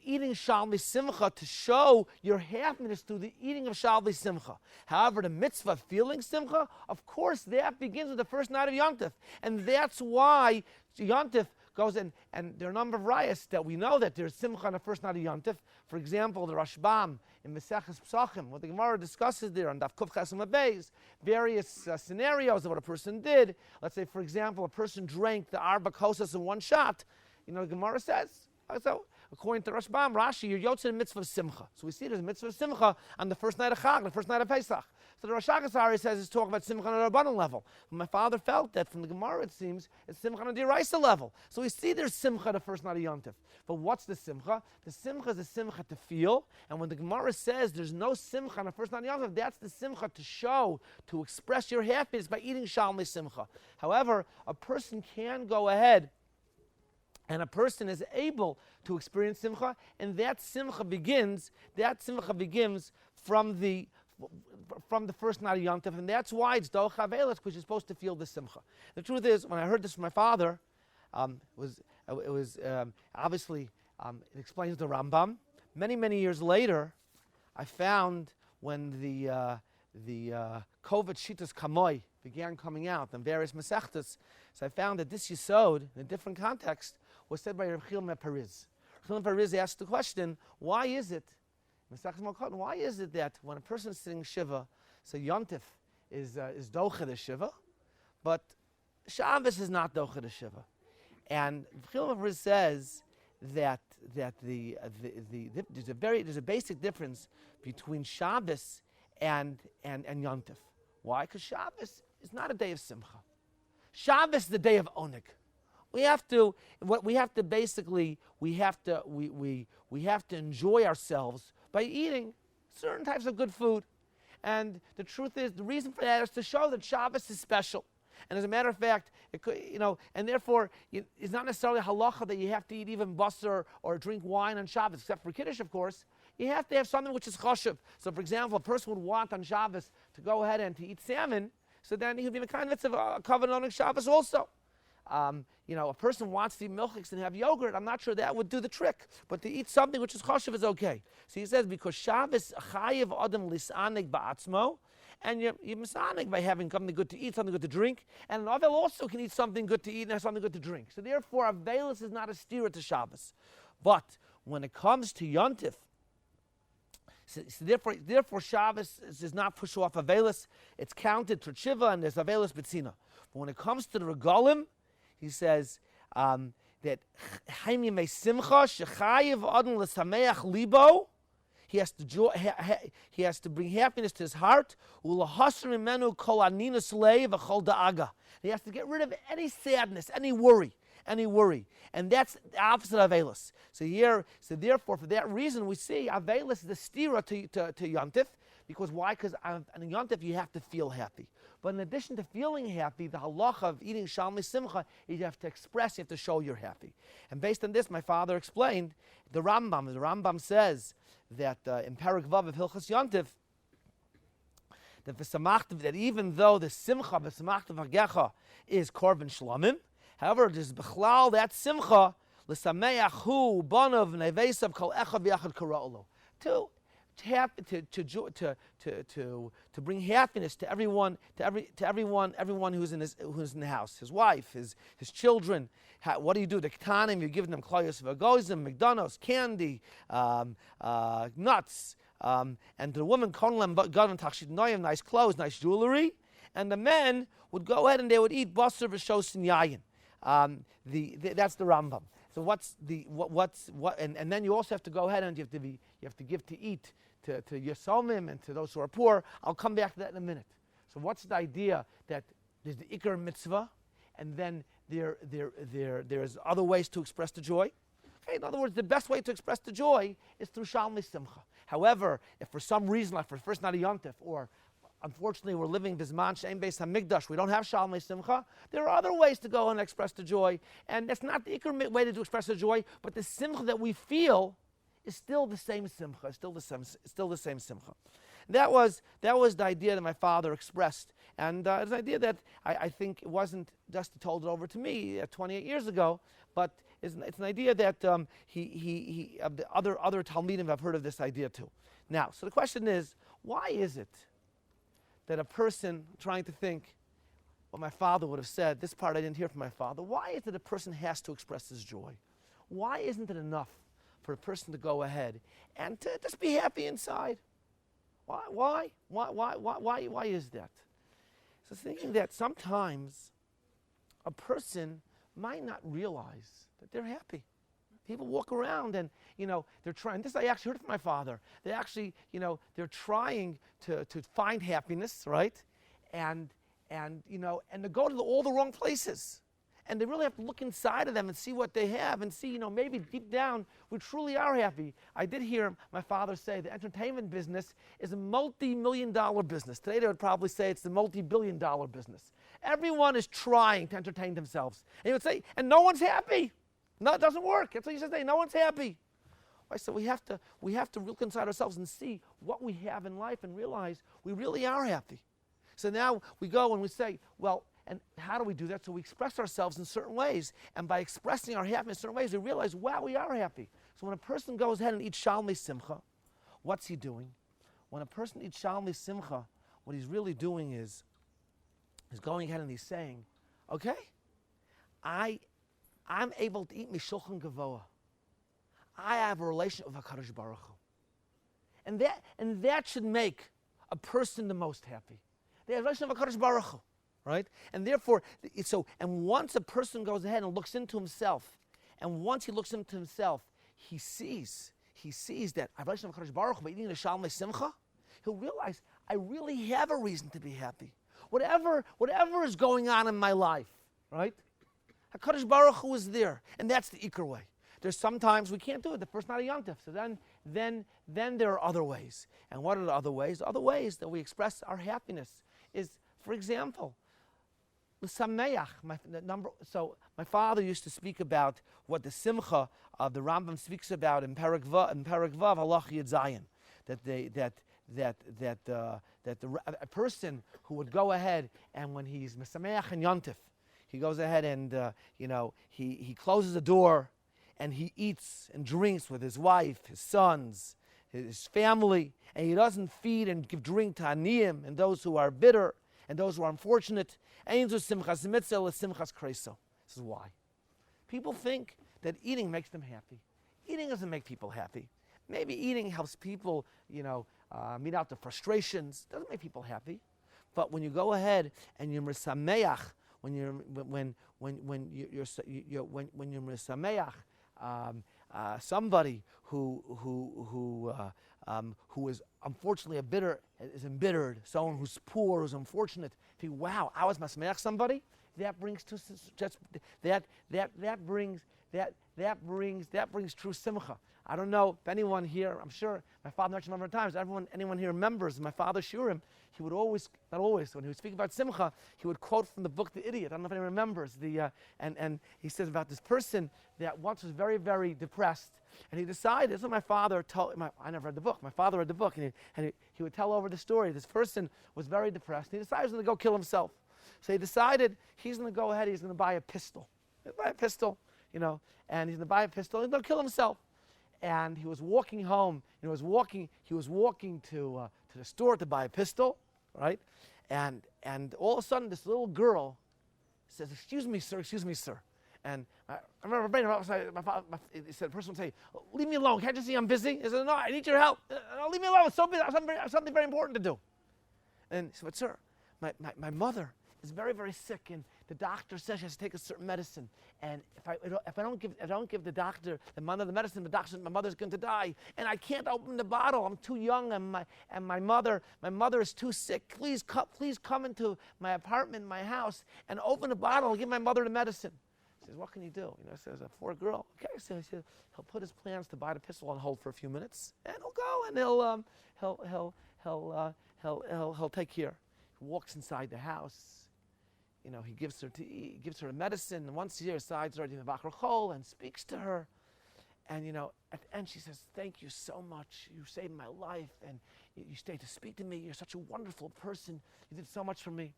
eating Shalmei Simcha to show your happiness through the eating of Shalmei Simcha. However, the mitzvah of feeling Simcha, of course, that begins with the first night of Yom Tov. And that's why Yom Tov goes in, and there are a number of rayas that we know that there's Simcha on the first night of Yom Tov. For example, the Rashbam in Mesechus Psachim, what the Gemara discusses there on Daf Kuf Chesem Beis, various scenarios of what a person did. Let's say, for example, a person drank the Arba Kosas in one shot. You know, the Gemara says, so according to Rashbam, Rashi, you're Yotzei the mitzvah of Simcha. So we see there's a mitzvah of Simcha on the first night of Chag, the first night of Pesach. So the Rosh Hashanah says it's talking about Simcha on a Rabbanan level. But my father felt that from the Gemara, it seems, it's Simcha on a Diraisa level. So we see there's Simcha the first night of Yom Tov. But what's the Simcha? The Simcha is the Simcha to feel. And when the Gemara says there's no Simcha on the first night of Yom Tov, that's the Simcha to show, to express your happiness by eating Shalmei Simcha. However, a person can go ahead And a person is able to experience simcha, and that simcha begins from the first night of Yom Tov, and that's why it's Doch HaVelis, because you're supposed to feel the simcha. The truth is, when I heard this from my father, obviously it explains the Rambam. Many years later, I found when the Kovet Shitas Kamoi began coming out in various Masechtas, so I found that this Yisod, in a different context, was said by Rav Chilme Pariz. Rav Chilme Pariz asked the question, why is it that when a person is sitting Shiva, so Yontif is Docha the Shiva, but Shabbos is not Docha the Shiva? And Rav Chilme Pariz says that there's a basic difference between Shabbos and Yontif. Why? Because Shabbos is not a day of Simcha. Shabbos is the day of Oneg. We have to enjoy ourselves by eating certain types of good food. And the truth is, the reason for that is to show that Shabbos is special. And as a matter of fact, it could, and therefore, it's not necessarily halacha that you have to eat even basar or drink wine on Shabbos, except for Kiddush, of course. You have to have something which is chashuv. So, for example, a person would want on Shabbos to go ahead and to eat salmon, so then he would be in the kind of a covenant on Shabbos also. A person wants to eat milchiks and have yogurt. I'm not sure that would do the trick, but to eat something which is chashuv is okay. So he says because Shabbos chayiv adam lisanig ba'atzmo, and you're misanig by having something good to eat, something good to drink, and an Avel also can eat something good to eat and have something good to drink. So therefore, Avelis is not a steer to Shabbos. But when it comes to Yontif, so therefore Shabbos does not push off Avelis. It's counted to Shiva and there's Avelis B'tzina. But when it comes to the Regalim, he says that Chaim Yemei Simcha Shechayiv Adon L'Sameach Libo. He has to bring happiness to his heart. He has to get rid of any sadness, any worry. And that's the opposite of Avelis. So therefore, for that reason, we see Avelis is the stira to Yontif. Because why? Because on Yontif you have to feel happy. But in addition to feeling happy, the halacha of eating Shalmei Simcha is you have to express, you have to show you're happy. And based on this, my father explained the Rambam. The Rambam says that in Parak Vav of Hilchas Yontif, that even though the Simcha v'Samachta v'Hagecha is Korban Shlomim, however, there's Bechlal that Simcha l'Sameach hu Banav Nevesav Kol Echad V'Yachad Kara'olo. To bring happiness to everyone who's in the house, his wife, his children. What do you do? The Ketanim, you're giving them Klayos V'Agoizim, McDonald's, candy, nuts, and the woman Konlem Gadon Tachshit Noyim, nice clothes, nice jewelry, and the men would go ahead and they would eat Basar V'Shos and Yayin. That's the Rambam. So and then you also have to go ahead and you have to give to eat to Yesomim and to those who are poor. I'll come back to that in a minute. So what's the idea that there's the Ikar mitzvah, and then there's other ways to express the joy? Okay, in other words, the best way to express the joy is through Shalmei Simcha. However, if for some reason, like for the first night of Yontif, or unfortunately we're living Bizman She'en Beis HaMikdash, we don't have Shalmei Simcha, there are other ways to go and express the joy, and that's not the Ikar way to express the joy, but the Simcha that we feel is still the same Simcha, still the same Simcha. That was the idea that my father expressed, and it's an idea that I think it wasn't just he told it over to me 28 years ago, but it's an idea that the other Talmidim have heard of this idea too. Now, so the question is, why is it that a person trying to think what my father would have said, this part I didn't hear from my father, why is it a person has to express his joy? Why isn't it enough for a person to go ahead and to just be happy inside? Why is that? So thinking that sometimes a person might not realize that they're happy. People walk around and, they're trying. This I actually heard from my father. They actually, they're trying to find happiness, right? And to go to all the wrong places. And they really have to look inside of them and see what they have and see, maybe deep down we truly are happy. I did hear my father say the entertainment business is a multi-million-dollar business. Today they would probably say it's the multi-billion-dollar business. Everyone is trying to entertain themselves. And he would say, and no one's happy. No, it doesn't work. That's what he says today. No one's happy. Right? So we have to look inside ourselves and see what we have in life and realize we really are happy. So now we go and we say, well, and how do we do that? So we express ourselves in certain ways. And by expressing our happiness in certain ways, we realize, wow, we are happy. So when a person goes ahead and eats shalmei simcha, what's he doing? When a person eats shalmei simcha, what he's really doing is going ahead and he's saying, okay, I'm able to eat mishulchan gavoa. I have a relationship with HaKadosh Baruch Hu. And that should make a person the most happy. They have a relationship with HaKadosh Baruch Hu, right? And therefore, and once a person goes ahead and looks into himself, and once he looks into himself, he sees that I have a relationship with HaKadosh Baruch Hu by eating the shalmei simcha, he'll realize I really have a reason to be happy. Whatever is going on in my life, right? HaKadosh Baruch Hu is there, and that's the Iker way. There's sometimes we can't do it. The first night of Yom Tov. So then there are other ways. And what are the other ways? The other ways that we express our happiness is, for example, l'sameach. So my father used to speak about what the simcha of the Rambam speaks about in Perek Vav Halach Yud Zayin, that a person who would go ahead and when he's mesameach and Yom Tov, he goes ahead and he closes the door and he eats and drinks with his wife, his sons, his family, and he doesn't feed and give drink to aniyim and those who are bitter and those who are unfortunate. This is why. People think that eating makes them happy. Eating doesn't make people happy. Maybe eating helps people, meet out the frustrations. Doesn't make people happy. But when you go ahead and you're mesameach, when you're mesameach, somebody who is unfortunately is embittered, someone who's poor, who's unfortunate. Think, wow, I was mesameach somebody. That brings true simcha. I don't know if anyone here, I'm sure my father mentioned a number of times, anyone here remembers my father Shurim, he would always, not always, when he would speak about simcha, he would quote from the book The Idiot. I don't know if anyone remembers. And he says about this person that once was very, very depressed, and he decided, this is what my father told, I never read the book, my father read the book, and he would tell over the story. This person was very depressed, and he decided he was going to go kill himself. So he decided he's going to go ahead, he's going to buy a pistol. He's going to buy a pistol, and he's going to buy a pistol, he's going to kill himself. And he was walking home, he was walking to the store to buy a pistol, right? And all of a sudden this little girl says, excuse me, sir. And I remember my father, he said, the person would say, leave me alone, can't you see I'm busy? He said, no, I need your help. No, leave me alone, it's so busy, I have something very important to do. And he said, but sir, my mother is very, very sick, and the doctor says she has to take a certain medicine. And if I don't give the doctor the medicine, my mother's going to die. And I can't open the bottle. I'm too young, and my mother is too sick. Please come into my apartment, my house, and open the bottle and give my mother the medicine. He says, what can you do? He says, a poor girl. Okay, so he said he'll put his plans to buy the pistol on hold for a few minutes, and he'll go and he'll take care. He walks inside the house. He gives her to eat, gives her a medicine, and once he decides to the Vachar Chol and speaks to her. And at the end she says, thank you so much. You saved my life, and you stayed to speak to me. You're such a wonderful person. You did so much for me.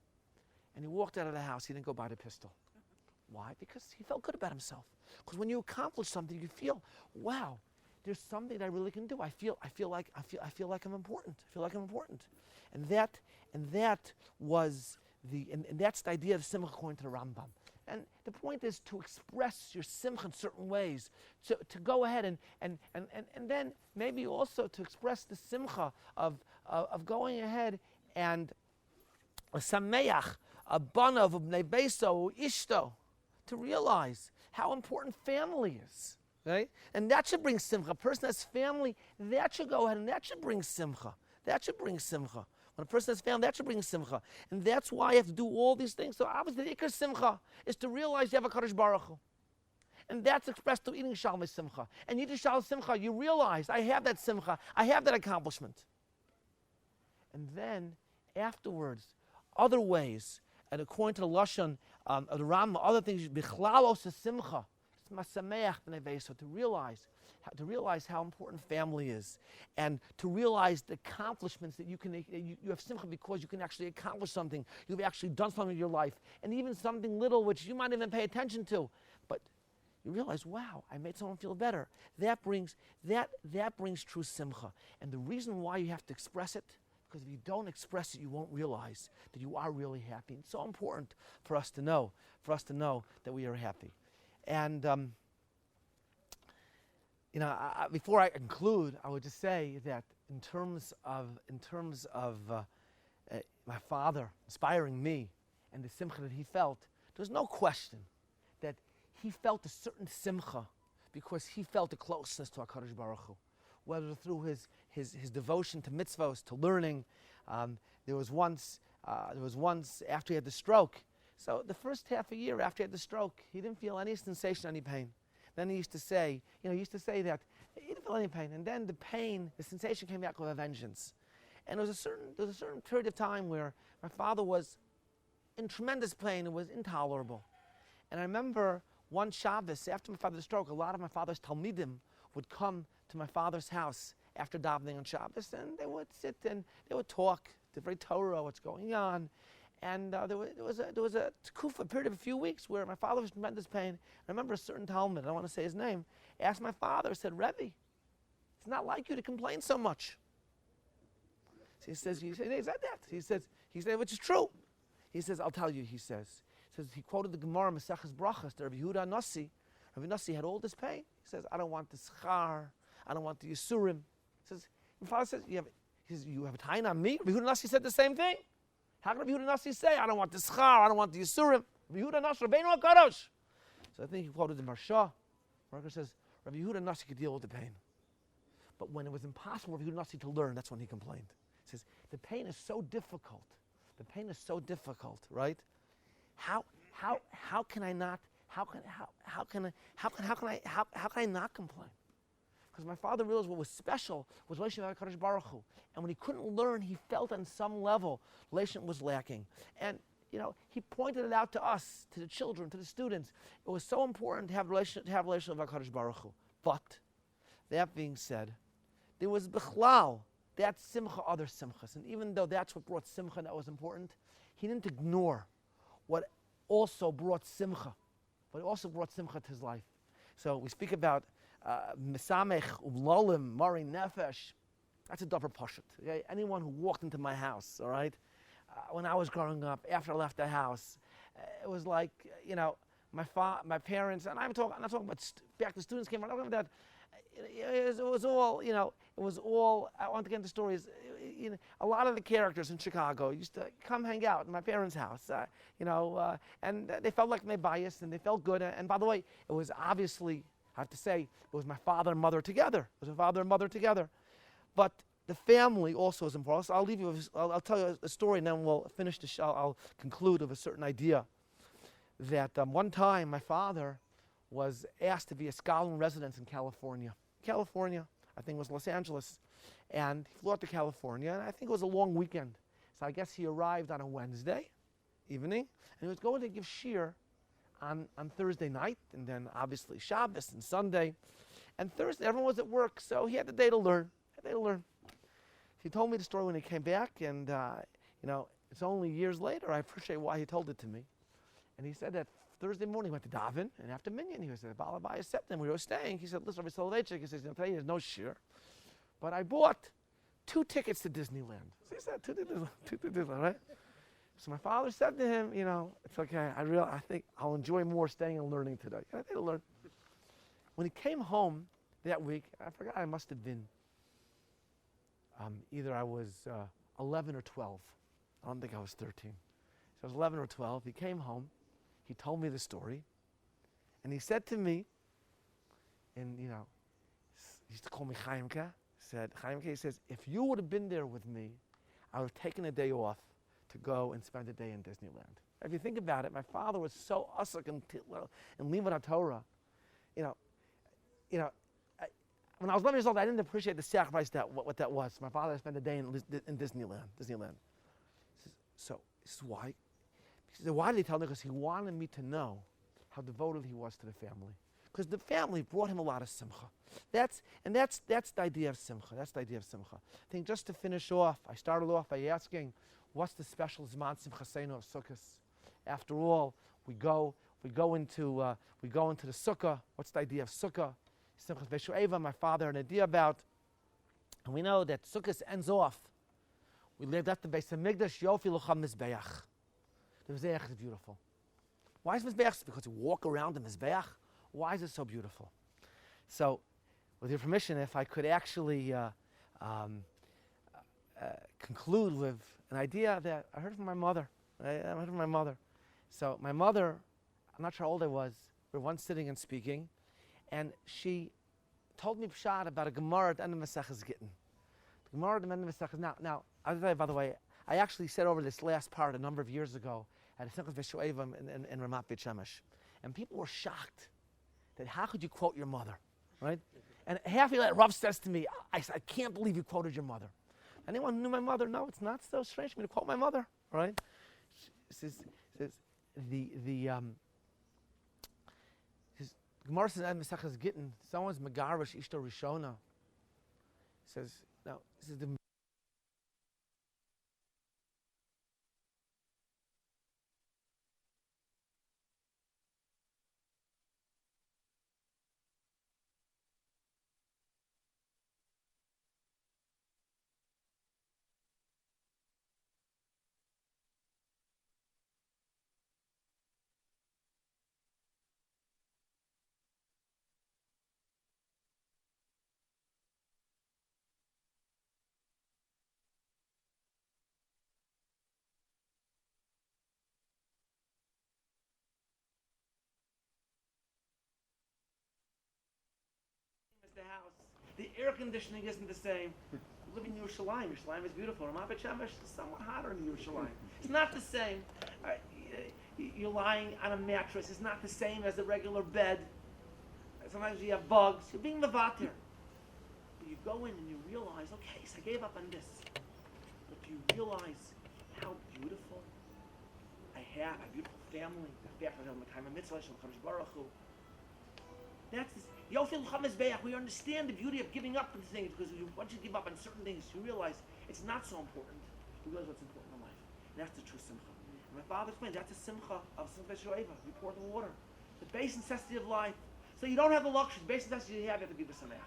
And he walked out of the house. He didn't go buy the pistol. Why? Because he felt good about himself. Because when you accomplish something, you feel, wow, there's something that I really can do. I feel like I'm important. I feel like I'm important. And that was and that's the idea of simcha according to the Rambam. And the point is to express your simcha in certain ways, to go ahead and then maybe also to express the simcha of going ahead and a sameach, a banav of bnei beso, ishto, to realize how important family is. Right? And that should bring simcha. A person has family, that should go ahead and that should bring simcha. That should bring simcha. When a person has family, that should bring simcha. And that's why you have to do all these things. So obviously the ikar simcha is to realize you have a Kadosh Baruch Hu. And that's expressed through eating shalmei simcha. And eating shalmei simcha, you realize, I have that simcha, I have that accomplishment. And then, afterwards, other ways, and according to the Lashon of the Rambam, other things, bichlalos simcha, to realize how important family is, and to realize the accomplishments that you have simcha because you can actually accomplish something. You've actually done something in your life, and even something little which you might even pay attention to, but you realize, wow, I made someone feel better. That brings true simcha, and the reason why you have to express it, because if you don't express it, you won't realize that you are really happy. It's so important for us to know that we are happy. And before I conclude, I would just say that in terms of my father inspiring me and the simcha that he felt, there's no question that he felt a certain simcha because he felt a closeness to HaKadosh Baruch Hu, whether through his devotion to mitzvos, to learning. There was once after he had the stroke. So the first half a year after he had the stroke, he didn't feel any sensation, any pain. Then he used to say that he didn't feel any pain, and then the sensation came back with a vengeance. And there was a certain period of time where my father was in tremendous pain. It was intolerable. And I remember one Shabbos after my father's stroke, a lot of my father's talmidim would come to my father's house after davening on Shabbos, and they would sit and they would talk, the very Torah, what's going on. And there was a tkufa, period of a few weeks where my father was in tremendous pain. I remember a certain Talmud, I don't want to say his name, asked my father, said, Rebbe, it's not like you to complain so much. So he said that. He said, which is true. He says, I'll tell you, he says, he quoted the Gemara, Maseches Brachas, the Rabbi Yehuda Nasi. Rabbi Nasi had all this pain. He says, I don't want the schar, I don't want the yisurim. He says, my father says, you have a tain on me? Rabbi Yehuda Nasi said the same thing. How can Rabbi Yehuda Nasi say, I don't want the schar, I don't want the yisurim? Rabbi Yehuda Nasi, Rabbeinu HaKadosh. So I think he quoted the Marsha. Marsha says, Rabbi Yehuda Nasi could deal with the pain. But when it was impossible for Rabbi Yehuda Nasi to learn, that's when he complained. He says, the pain is so difficult. The pain is so difficult, right? How can I not complain? Because my father realized what was special was relationship with HaKadosh Baruch Hu. And when he couldn't learn, he felt on some level relationship was lacking. And he pointed it out to us, to the children, to the students. It was so important to have relationship with HaKadosh Baruch Hu. But that being said, there was bichlal, that simcha, other simchas. And even though that's what brought simcha, that was important, he didn't ignore what also brought simcha. But it also brought simcha to his life. So we speak about Mesamech, Umlolim, Mari Nefesh. That's a davar pashut. Okay? Anyone who walked into my house, all right, when I was growing up, after I left the house, it was like, my parents, and I'm not talking about back the students came, I'm talking about that. It was all, I want to get into stories. A lot of the characters in Chicago used to come hang out in my parents' house, and they felt like they biased and they felt good. And by the way, it was obviously, I have to say, it was my father and mother together. It was a father and mother together. But the family also is important. So I'll tell you a story and then we'll finish the show. I'll conclude with a certain idea that one time my father was asked to be a scholar in residence in California. I think it was Los Angeles. And he flew out to California, and I think it was a long weekend. So I guess he arrived on a Wednesday evening, and he was going to give shiur on Thursday night, and then obviously Shabbos and Sunday. And Thursday, everyone was at work, so he had the day to learn. He told me the story when he came back, and it's only years later, I appreciate why he told it to me. And he said that Thursday morning he went to daven, and after minyan he was at Balabai Septim where we were staying. He said, listen, Rabbi Soloveitchik, he says, today there's no shiur, but I bought 2 tickets to Disneyland. So he said, 2 to Disneyland, right? So my father said to him, it's okay, I think I'll enjoy more staying and learning today. And I did learn. When he came home that week, I forgot, I must have been, either I was 11 or 12. I don't think I was 13. So I was 11 or 12. He came home. He told me the story, and he said to me, and he used to call me Chaimke. He says, if you would have been there with me, I would have taken a day off to go and spend a day in Disneyland. If you think about it, my father was so asik in Limud HaTorah. When I was 11 years old, I didn't appreciate the sacrifice what that was. My father spent a day in Disneyland. So this is why. He said, why did he tell me? Because he wanted me to know how devoted he was to the family. because the family brought him a lot of simcha. That's the idea of simcha. That's the idea of simcha. I think just to finish off, I started off by asking, what's the special Zman Simchaseinu of Sukkot? After all, we go into the Sukkah. What's the idea of Sukkah? Simchas Beshueva, my father had an idea about, and we know that Sukkot ends off. We lived at the Beis Hamikdash, Yofi Lucham Mizbeach. The Mizbeach is beautiful. Why is Mizbeach? Because you walk around the Mizbeach. Why is it so beautiful? So, with your permission, if I could actually conclude with an idea that I heard from my mother. So my mother, I'm not sure how old I was, we were once sitting and speaking, and she told me pshat about a Gemara at the end of Maseches Gittin. The Gemara at the end of Maseches. Now, I'll tell you, by the way, I actually said over this last part a number of years ago at a Simchas Veshuevim in Ramat Beit Shemesh, and people were shocked that how could you quote your mother, right? And half of that Rav says to me, I can't believe you quoted your mother. Anyone who knew my mother? No, it's not so strange for me to quote my mother, right? Says Gemara says in Maseches Gittin, someone's megarish ishto rishona. Says now this is the the house. The air conditioning isn't the same. You live in Yerushalayim. Yerushalayim is beautiful. Ramat Beit Shemesh is somewhat hotter than Yerushalayim. It's not the same. You're lying on a mattress. It's not the same as a regular bed. Sometimes you have bugs. You're being mevater. But you go in and you realize, okay, so I gave up on this. But you realize how beautiful I have, a beautiful family. That's this. We understand the beauty of giving up on things because once you give up on certain things, you realize it's not so important. You realize what's important in life. And that's the true simcha. And my father explained that's a simcha of Simchas Shoeva. You pour the water. The base necessity of life. So you don't have the luxury. The base necessity you have to be the samach.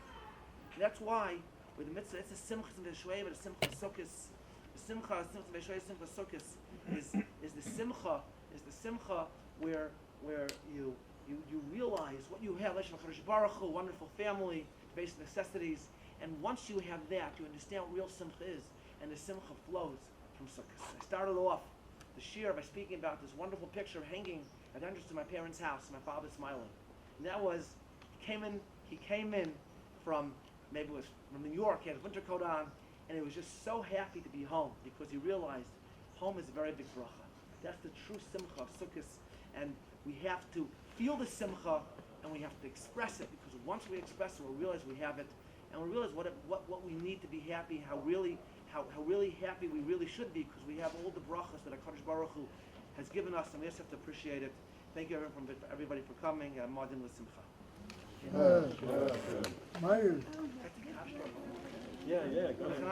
And that's why with the mitzvah, it's a simcha Simchas Shoeva, the simcha sukkos. The simcha Simchas Shoeva, simcha sukkos is the simcha where you realize what you have, wonderful family, basic necessities, and once you have that, you understand what real simcha is, and the simcha flows from sukkahs. I started off the shir by speaking about this wonderful picture hanging at the entrance to my parents' house, my father smiling. And that was, he came in from, maybe it was from New York, he had his winter coat on, and he was just so happy to be home, because he realized home is a very big bracha. That's the true simcha of sukkahs, and we have to feel the simcha, and we have to express it, because once we express it, we'll realize we have it, and we'll realize what we need to be happy, how really happy we really should be, because we have all the brachas that HaKadosh Baruch Hu has given us, and we just have to appreciate it. Thank you everybody for coming. Modin l'simcha. Yeah, go ahead.